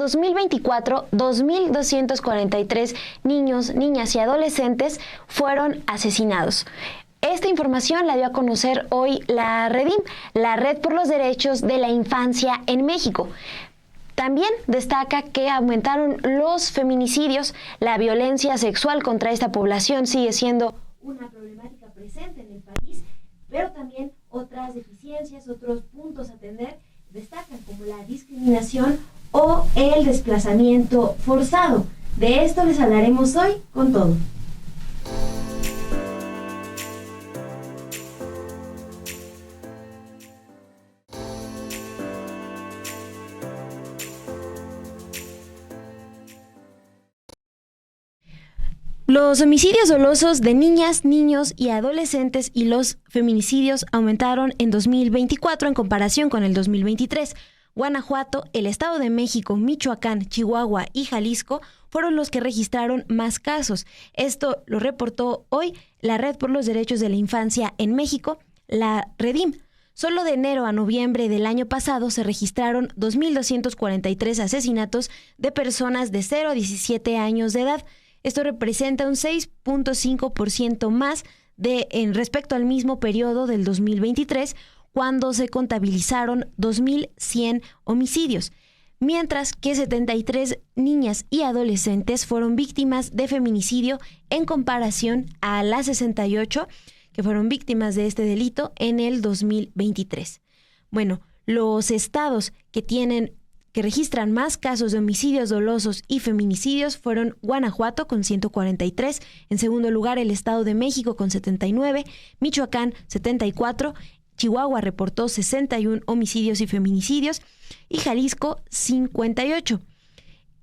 2024, 2.243 niños, niñas y adolescentes fueron asesinados. Esta información la dio a conocer hoy la REDIM, la Red por los Derechos de la Infancia en México. También destaca que aumentaron los feminicidios, la violencia sexual contra esta población sigue siendo una problemática presente en el país, pero también otras deficiencias, otros puntos a atender destacan como la discriminación o el desplazamiento forzado. De esto les hablaremos hoy con todo. Los homicidios dolosos de niñas, niños y adolescentes y los feminicidios aumentaron en 2024 en comparación con el 2023. Guanajuato, el Estado de México, Michoacán, Chihuahua y Jalisco fueron los que registraron más casos. Esto lo reportó hoy la Red por los Derechos de la Infancia en México, la REDIM. Solo de enero a noviembre del año pasado se registraron 2.243 asesinatos de personas de 0 a 17 años de edad. Esto representa un 6.5% más en respecto al mismo periodo del 2023, cuando se contabilizaron 2.100 homicidios, mientras que 73 niñas y adolescentes fueron víctimas de feminicidio en comparación a las 68 que fueron víctimas de este delito en el 2023. Bueno, los estados que registran más casos de homicidios dolosos y feminicidios fueron Guanajuato con 143, en segundo lugar el Estado de México con 79, Michoacán 74, Chihuahua reportó 61 homicidios y feminicidios y Jalisco 58.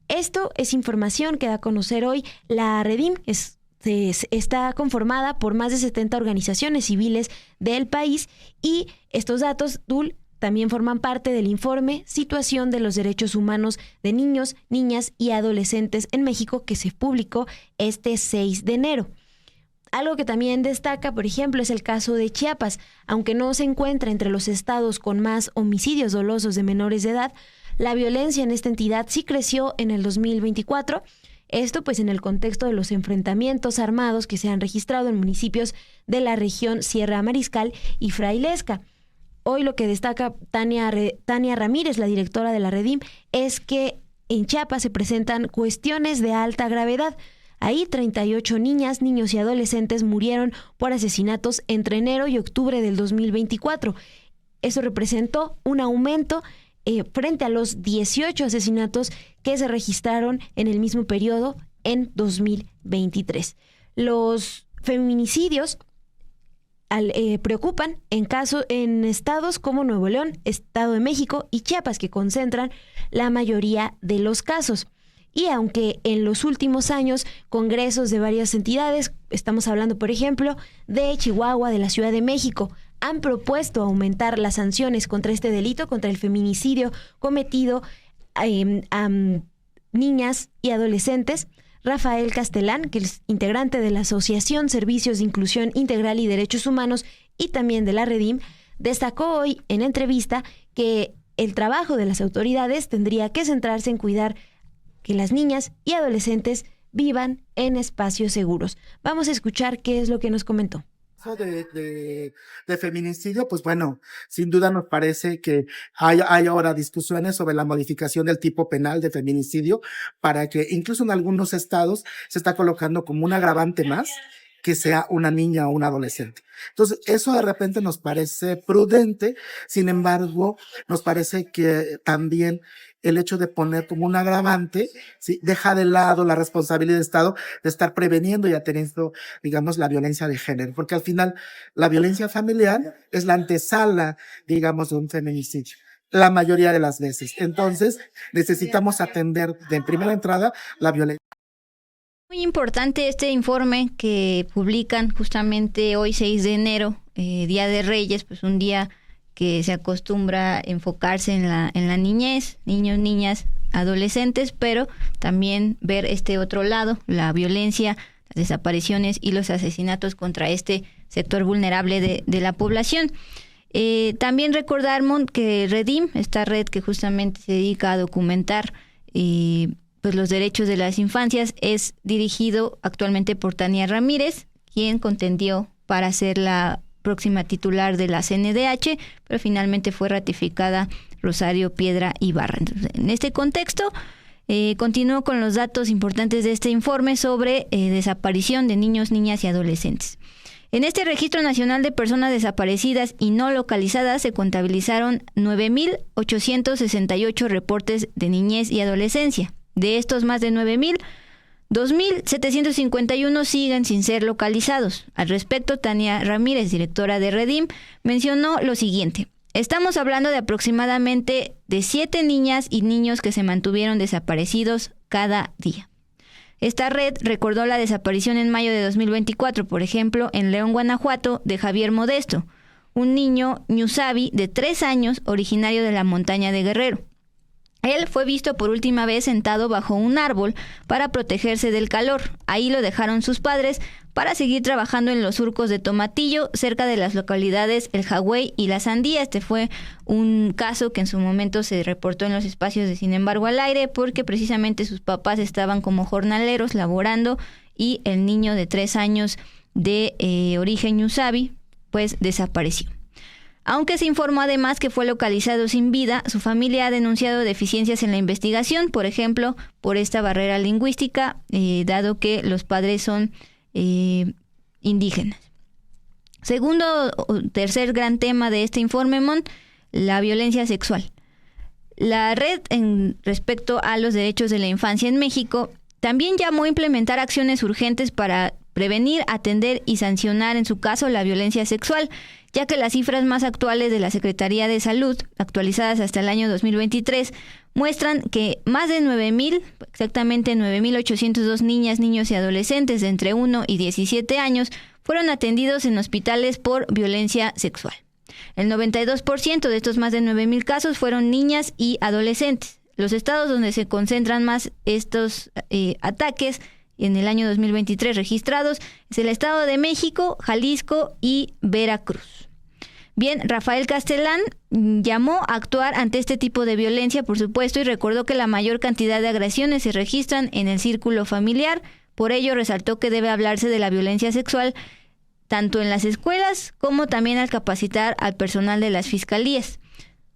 Esto es información que da a conocer hoy la REDIM. Está conformada por más de 70 organizaciones civiles del país y estos datos, Dul, también forman parte del informe Situación de los Derechos Humanos de Niños, Niñas y Adolescentes en México que se publicó este 6 de enero. Algo que también destaca, por ejemplo, es el caso de Chiapas. Aunque no se encuentra entre los estados con más homicidios dolosos de menores de edad, la violencia en esta entidad sí creció en el 2024. Esto pues en el contexto de los enfrentamientos armados que se han registrado en municipios de la región Sierra Mariscal y Frailesca. Hoy lo que destaca Tania Ramírez, la directora de la REDIM, es que en Chiapas se presentan cuestiones de alta gravedad. Ahí 38 niñas, niños y adolescentes murieron por asesinatos entre enero y octubre del 2024. Eso representó un aumento frente a los 18 asesinatos que se registraron en el mismo periodo en 2023. Los feminicidios preocupan en estados como Nuevo León, Estado de México y Chiapas, que concentran la mayoría de los casos. Y aunque en los últimos años congresos de varias entidades, estamos hablando por ejemplo de Chihuahua, de la Ciudad de México, han propuesto aumentar las sanciones contra este delito, contra el feminicidio cometido a niñas y adolescentes, Rafael Castelán, que es integrante de la Asociación Servicios de Inclusión Integral y Derechos Humanos y también de la REDIM, destacó hoy en entrevista que el trabajo de las autoridades tendría que centrarse en cuidar que las niñas y adolescentes vivan en espacios seguros. Vamos a escuchar qué es lo que nos comentó. De feminicidio, pues bueno, sin duda nos parece que hay ahora discusiones sobre la modificación del tipo penal de feminicidio para que incluso en algunos estados se está colocando como un agravante más que sea una niña o un adolescente. Entonces, eso de repente nos parece prudente, sin embargo, nos parece que también el hecho de poner como un agravante, ¿sí?, deja de lado la responsabilidad del Estado de estar preveniendo y atendiendo, digamos, la violencia de género, porque al final la violencia familiar es la antesala, digamos, de un feminicidio, la mayoría de las veces. Entonces, necesitamos atender de primera entrada la violencia. Muy importante este informe que publican justamente hoy 6 de enero, Día de Reyes, pues un día que se acostumbra a enfocarse en la niñez, niños, niñas, adolescentes, pero también ver este otro lado, la violencia, las desapariciones y los asesinatos contra este sector vulnerable de la población. También recordar, que REDIM, esta red que justamente se dedica a documentar pues los derechos de las infancias, es dirigido actualmente por Tania Ramírez, quien contendió para ser la próxima titular de la CNDH, pero finalmente fue ratificada Rosario Piedra Ibarra. Entonces, en este contexto, continúo con los datos importantes de este informe sobre desaparición de niños, niñas y adolescentes. En este Registro Nacional de Personas Desaparecidas y No Localizadas se contabilizaron 9.868 reportes de niñez y adolescencia. De estos más de 9.000, 2.751 siguen sin ser localizados. Al respecto, Tania Ramírez, directora de Redim, mencionó lo siguiente: estamos hablando de aproximadamente de 7 niñas y niños que se mantuvieron desaparecidos cada día. Esta red recordó la desaparición en mayo de 2024, por ejemplo, en León, Guanajuato, de Javier Modesto, un niño ñusabi de 3 años originario de la montaña de Guerrero. Él fue visto por última vez sentado bajo un árbol para protegerse del calor. Ahí lo dejaron sus padres para seguir trabajando en los surcos de Tomatillo, cerca de las localidades El Jagüey y La Sandía. Este fue un caso que en su momento se reportó en los espacios de Sin embargo al aire, porque precisamente sus papás estaban como jornaleros laborando y el niño de 3 años de origen ñusabi pues desapareció. Aunque se informó además que fue localizado sin vida, su familia ha denunciado deficiencias en la investigación, por ejemplo, por esta barrera lingüística, dado que los padres son indígenas. Segundo o tercer gran tema de este informe, la violencia sexual. La red respecto a los derechos de la infancia en México también llamó a implementar acciones urgentes para prevenir, atender y sancionar en su caso la violencia sexual, ya que las cifras más actuales de la Secretaría de Salud, actualizadas hasta el año 2023, muestran que más de 9.000, exactamente 9.802 niñas, niños y adolescentes de entre 1 y 17 años fueron atendidos en hospitales por violencia sexual. El 92% de estos más de 9.000 casos fueron niñas y adolescentes. Los estados donde se concentran más estos ataques en el año 2023 registrados es el Estado de México, Jalisco y Veracruz. Bien, Rafael Castelán llamó a actuar ante este tipo de violencia, por supuesto, y recordó que la mayor cantidad de agresiones se registran en el círculo familiar. Por ello, resaltó que debe hablarse de la violencia sexual tanto en las escuelas como también al capacitar al personal de las fiscalías.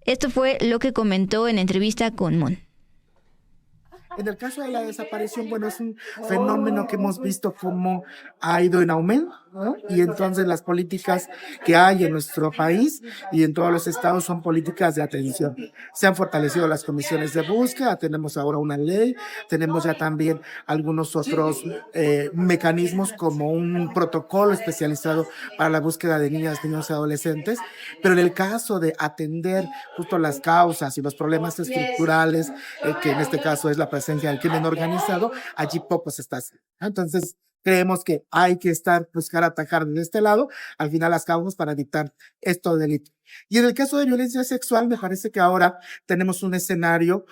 Esto fue lo que comentó en entrevista con Mon. En el caso de la desaparición, bueno, es un fenómeno que hemos visto cómo ha ido en aumento, ¿no? Y entonces las políticas que hay en nuestro país y en todos los estados son políticas de atención. Se han fortalecido las comisiones de búsqueda, tenemos ahora una ley, tenemos ya también algunos otros mecanismos como un protocolo especializado para la búsqueda de niñas, niños y adolescentes, pero en el caso de atender justo las causas y los problemas estructurales, que en este caso es la presencia del crimen organizado, allí poco se está haciendo. Entonces, creemos que hay que buscar atacar desde este lado, al final las causas para evitar estos delitos. Y en el caso de violencia sexual, me parece que ahora tenemos un escenario,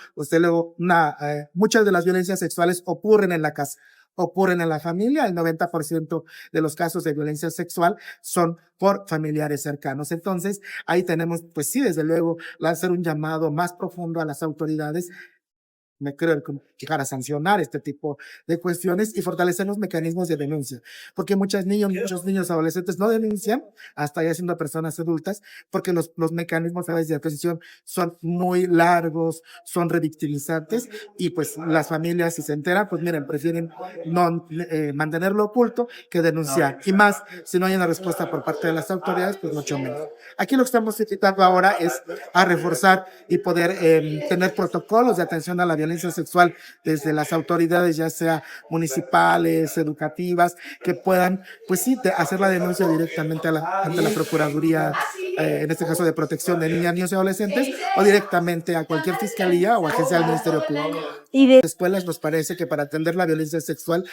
muchas de las violencias sexuales ocurren en la casa, ocurren en la familia. El 90% de los casos de violencia sexual son por familiares cercanos. Entonces, ahí tenemos, pues sí, desde luego, hacer un llamado más profundo a las autoridades. Me creo llegar a sancionar este tipo de cuestiones y fortalecer los mecanismos de denuncia, porque muchos niños adolescentes no denuncian hasta ya siendo personas adultas, porque los mecanismos a veces de atención son muy largos, son revictimizantes, y pues las familias, si se enteran, pues miren, prefieren no mantenerlo oculto que denunciar, y más si no hay una respuesta por parte de las autoridades, pues mucho menos. Aquí lo que estamos invitando ahora es a reforzar y poder tener protocolos de atención a la violencia sexual desde las autoridades, ya sea municipales, educativas, que puedan, pues sí, hacer la denuncia directamente ante la Procuraduría, en este caso de protección de niñas, niños y adolescentes, o directamente a cualquier fiscalía o agencia del Ministerio Público. Y de escuelas nos parece que para atender la violencia sexual,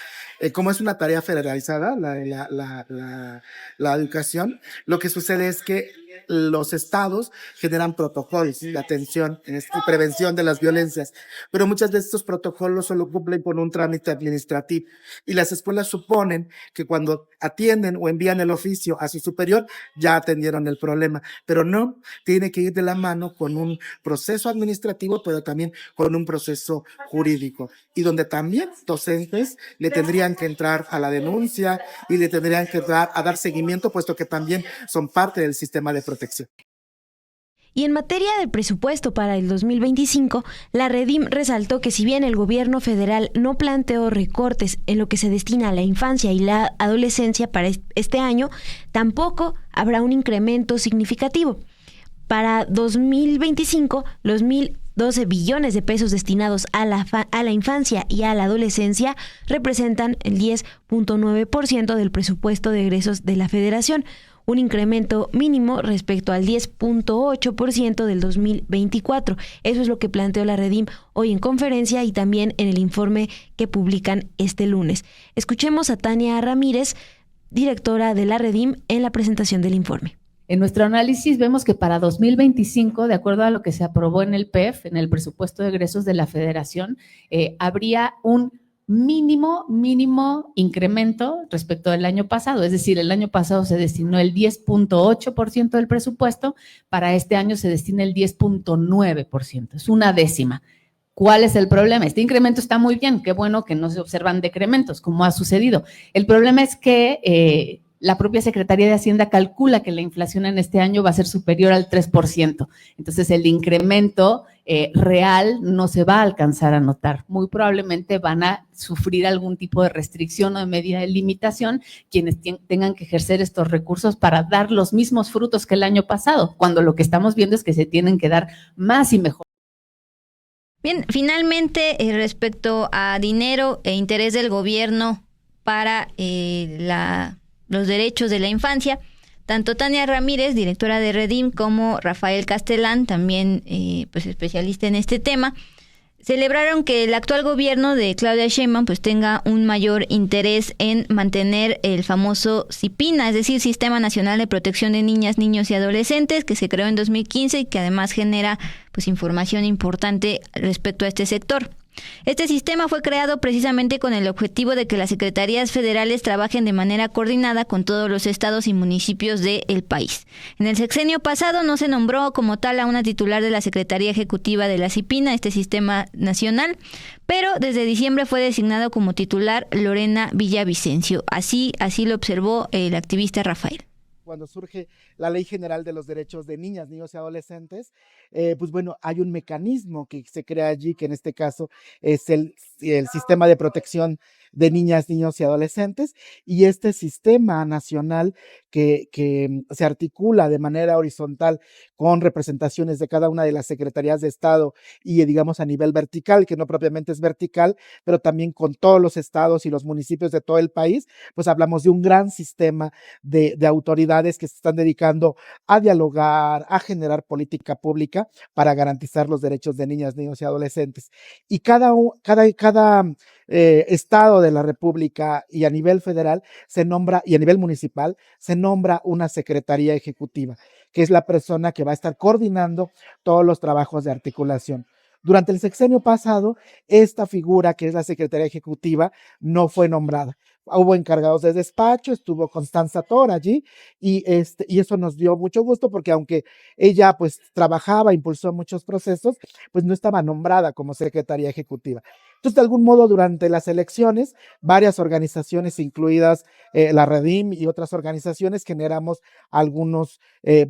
como es una tarea federalizada, la educación, lo que sucede es que los estados generan protocolos de atención y prevención de las violencias, pero muchas veces estos protocolos solo cumplen con un trámite administrativo y las escuelas suponen que cuando atienden o envían el oficio a su superior ya atendieron el problema, pero no, tiene que ir de la mano con un proceso administrativo, pero también con un proceso jurídico, y donde también docentes le tendrían que entrar a la denuncia y le tendrían que entrar a dar seguimiento, puesto que también son parte del sistema de protección. Y en materia del presupuesto para el 2025, la Redim resaltó que si bien el gobierno federal no planteó recortes en lo que se destina a la infancia y la adolescencia para este año, tampoco habrá un incremento significativo. Para 2025, los 1.012 billones de pesos destinados a la infancia y a la adolescencia representan el 10.9% del presupuesto de egresos de la Federación, un incremento mínimo respecto al 10.8% del 2024. Eso es lo que planteó la Redim hoy en conferencia y también en el informe que publican este lunes. Escuchemos a Tania Ramírez, directora de la Redim, en la presentación del informe. En nuestro análisis vemos que para 2025, de acuerdo a lo que se aprobó en el PEF, en el presupuesto de egresos de la Federación, habría un mínimo incremento respecto del año pasado. Es decir, el año pasado se destinó el 10.8% del presupuesto, para este año se destina el 10.9%, es una décima. ¿Cuál es el problema? Este incremento está muy bien, qué bueno que no se observan decrementos, como ha sucedido. El problema es que la propia Secretaría de Hacienda calcula que la inflación en este año va a ser superior al 3%. Entonces, el incremento real no se va a alcanzar a notar. Muy probablemente van a sufrir algún tipo de restricción o de medida de limitación quienes tengan que ejercer estos recursos para dar los mismos frutos que el año pasado, cuando lo que estamos viendo es que se tienen que dar más y mejor. Bien, finalmente, respecto a dinero e interés del gobierno para los derechos de la infancia, tanto Tania Ramírez, directora de Redim, como Rafael Castelán, también pues especialista en este tema, celebraron que el actual gobierno de Claudia Sheinbaum pues tenga un mayor interés en mantener el famoso CIPINA, es decir, Sistema Nacional de Protección de Niñas, Niños y Adolescentes, que se creó en 2015 y que además genera pues información importante respecto a este sector. Este sistema fue creado precisamente con el objetivo de que las secretarías federales trabajen de manera coordinada con todos los estados y municipios del país. En el sexenio pasado no se nombró como tal a una titular de la Secretaría Ejecutiva de la CIPINA, este sistema nacional, pero desde diciembre fue designado como titular Lorena Villavicencio. Así lo observó el activista Rafael. Cuando surge la Ley General de los Derechos de Niñas, Niños y Adolescentes, pues bueno, hay un mecanismo que se crea allí, que en este caso es el Sistema de Protección de Niñas, Niños y Adolescentes, y este sistema nacional que se articula de manera horizontal con representaciones de cada una de las secretarías de Estado y digamos a nivel vertical, que no propiamente es vertical, pero también con todos los estados y los municipios de todo el país, pues hablamos de un gran sistema de autoridades que se están dedicando a dialogar, a generar política pública para garantizar los derechos de niñas, niños y adolescentes. Y cada estado de la República y a nivel federal se nombra, y a nivel municipal se nombra una secretaría ejecutiva, que es la persona que va a estar coordinando todos los trabajos de articulación. Durante el sexenio pasado, esta figura, que es la secretaría ejecutiva, no fue nombrada. Hubo encargados de despacho, estuvo Constanza Tor allí, y eso nos dio mucho gusto porque aunque ella pues trabajaba, impulsó muchos procesos, pues no estaba nombrada como secretaría ejecutiva. Entonces, de algún modo, durante las elecciones, varias organizaciones, incluidas la Redim y otras organizaciones, generamos algunos,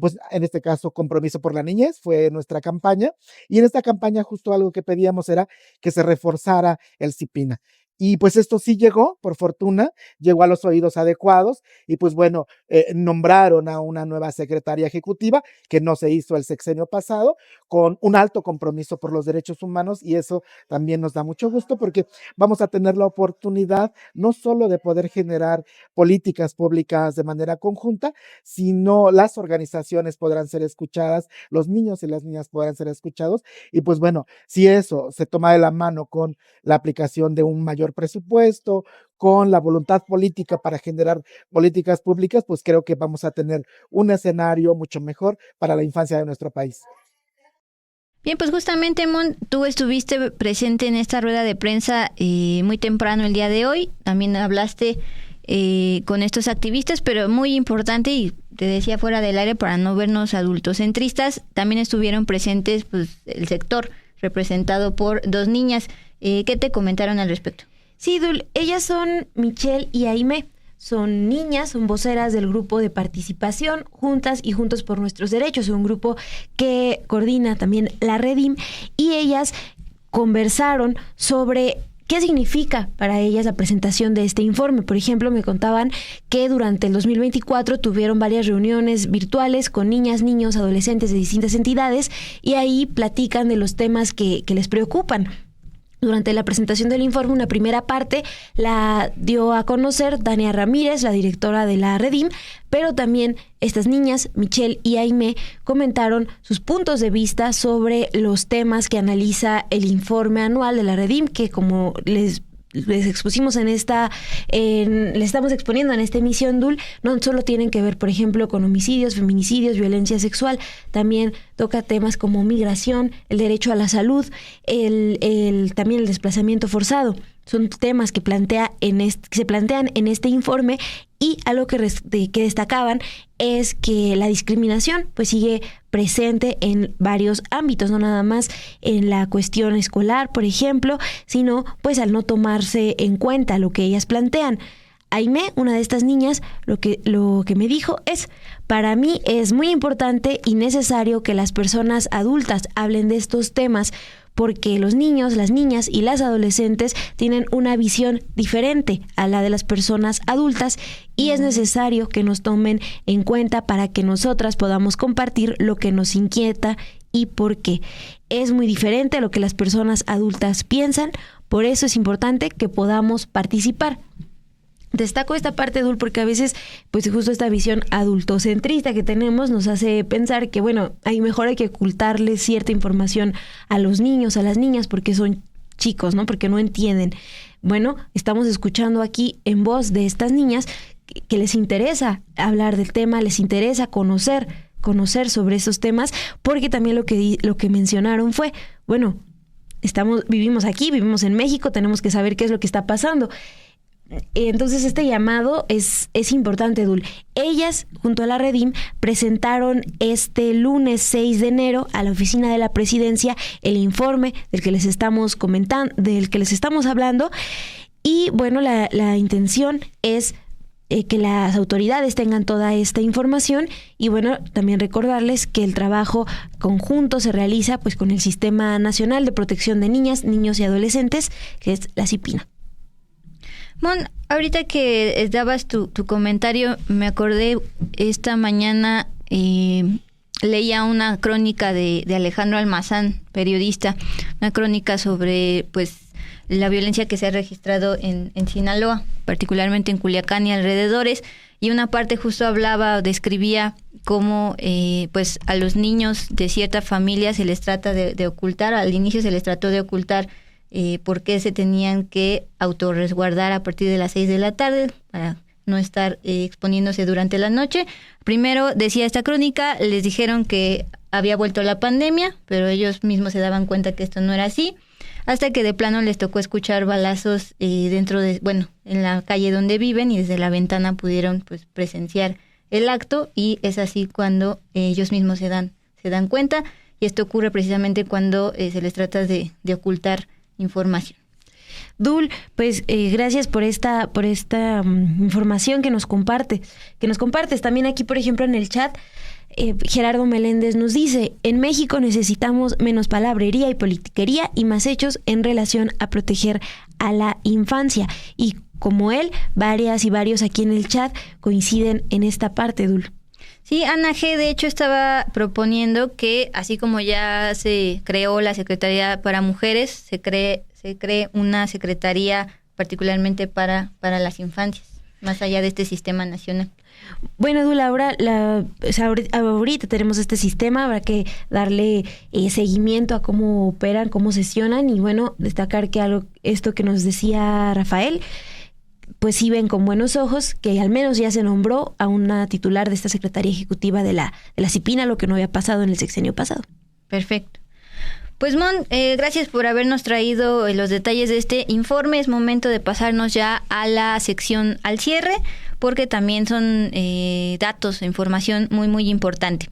pues en este caso, Compromiso por la Niñez, fue nuestra campaña, y en esta campaña justo algo que pedíamos era que se reforzara el CIPINA. Y pues esto sí llegó, por fortuna, llegó a los oídos adecuados y pues bueno, nombraron a una nueva secretaria ejecutiva que no se hizo el sexenio pasado, con un alto compromiso por los derechos humanos, y eso también nos da mucho gusto porque vamos a tener la oportunidad no solo de poder generar políticas públicas de manera conjunta, sino las organizaciones podrán ser escuchadas, los niños y las niñas podrán ser escuchados, y pues bueno, si eso se toma de la mano con la aplicación de un mayor mayor presupuesto, con la voluntad política para generar políticas públicas, pues creo que vamos a tener un escenario mucho mejor para la infancia de nuestro país. Bien, pues justamente, Mon, tú estuviste presente en esta rueda de prensa muy temprano el día de hoy. También hablaste con estos activistas, pero muy importante, y te decía fuera del aire para no vernos adultocentristas, también estuvieron presentes pues el sector representado por 2 niñas. ¿Qué te comentaron al respecto? Sí, Dul, ellas son Michelle y Aimé. Son niñas, son voceras del grupo de participación Juntas y Juntos por Nuestros Derechos, un grupo que coordina también la Redim, y ellas conversaron sobre qué significa para ellas la presentación de este informe. Por ejemplo, me contaban que durante el 2024 tuvieron varias reuniones virtuales con niñas, niños, adolescentes de distintas entidades, y ahí platican de los temas que les preocupan. Durante la presentación del informe, una primera parte la dio a conocer Dania Ramírez, la directora de la Redim, pero también estas niñas, Michelle y Aimé, comentaron sus puntos de vista sobre los temas que analiza el informe anual de la Redim, que como les expusimos le estamos exponiendo en esta emisión, Dul, no solo tienen que ver, por ejemplo, con homicidios, feminicidios, violencia sexual, también toca temas como migración, el derecho a la salud, también el desplazamiento forzado. Son temas que se plantean en este informe, y algo que destacaban es que la discriminación pues sigue presente en varios ámbitos, no nada más en la cuestión escolar, por ejemplo, sino pues al no tomarse en cuenta lo que ellas plantean. Aimé, una de estas niñas, lo que me dijo es: para mí es muy importante y necesario que las personas adultas hablen de estos temas, porque los niños, las niñas y las adolescentes tienen una visión diferente a la de las personas adultas, y es necesario que nos tomen en cuenta para que nosotras podamos compartir lo que nos inquieta y por qué. Es muy diferente a lo que las personas adultas piensan, por eso es importante que podamos participar. Destaco esta parte, Dul, porque a veces, pues justo esta visión adultocentrista que tenemos nos hace pensar que, bueno, mejor hay que ocultarles cierta información a los niños, a las niñas, porque son chicos, ¿no? Porque no entienden. Bueno, estamos escuchando aquí en voz de estas niñas que les interesa hablar del tema, les interesa conocer sobre esos temas, porque también lo que mencionaron fue, bueno, vivimos aquí, vivimos en México, tenemos que saber qué es lo que está pasando. Entonces este llamado es importante, Dul. Ellas, junto a la Redim, presentaron este lunes 6 de enero a la oficina de la presidencia el informe del que les estamos comentando, del que les estamos hablando, y bueno, la intención es que las autoridades tengan toda esta información, y bueno, también recordarles que el trabajo conjunto se realiza pues con el Sistema Nacional de Protección de Niñas, Niños y Adolescentes, que es la CIPINA. Mon, ahorita que dabas tu comentario, me acordé esta mañana, leía una crónica de Alejandro Almazán, periodista, una crónica sobre pues la violencia que se ha registrado en Sinaloa, particularmente en Culiacán y alrededores, y una parte justo describía cómo pues a los niños de cierta familia se les trata de ocultar, al inicio se les trató de ocultar por qué se tenían que autorresguardar a partir de las 6 de la tarde para no estar exponiéndose durante la noche. Primero, decía esta crónica, les dijeron que había vuelto la pandemia, pero ellos mismos se daban cuenta que esto no era así, hasta que de plano les tocó escuchar balazos en la calle donde viven, y desde la ventana pudieron pues presenciar el acto, y es así cuando ellos mismos se dan cuenta, y esto ocurre precisamente cuando se les trata de ocultar información. Dul, pues gracias por esta información que nos compartes. También aquí, por ejemplo, en el chat, Gerardo Meléndez nos dice: en México necesitamos menos palabrería y politiquería y más hechos en relación a proteger a la infancia. Y como él, varias y varios aquí en el chat coinciden en esta parte, Dul. Sí, Ana G. de hecho estaba proponiendo que, así como ya se creó la Secretaría para Mujeres, se cree una Secretaría particularmente para las infancias. más allá de este sistema nacional. Bueno, Dula, ahorita tenemos este sistema, habrá que darle seguimiento a cómo operan, cómo sesionan y bueno, destacar que esto que nos decía Rafael, pues sí ven con buenos ojos que al menos ya se nombró a una titular de esta Secretaría Ejecutiva de la CIPINA, lo que no había pasado en el sexenio pasado. Perfecto. Pues Mon, gracias por habernos traído los detalles de este informe. Es momento de pasarnos ya a la sección al cierre, porque también son datos e información muy, muy importante.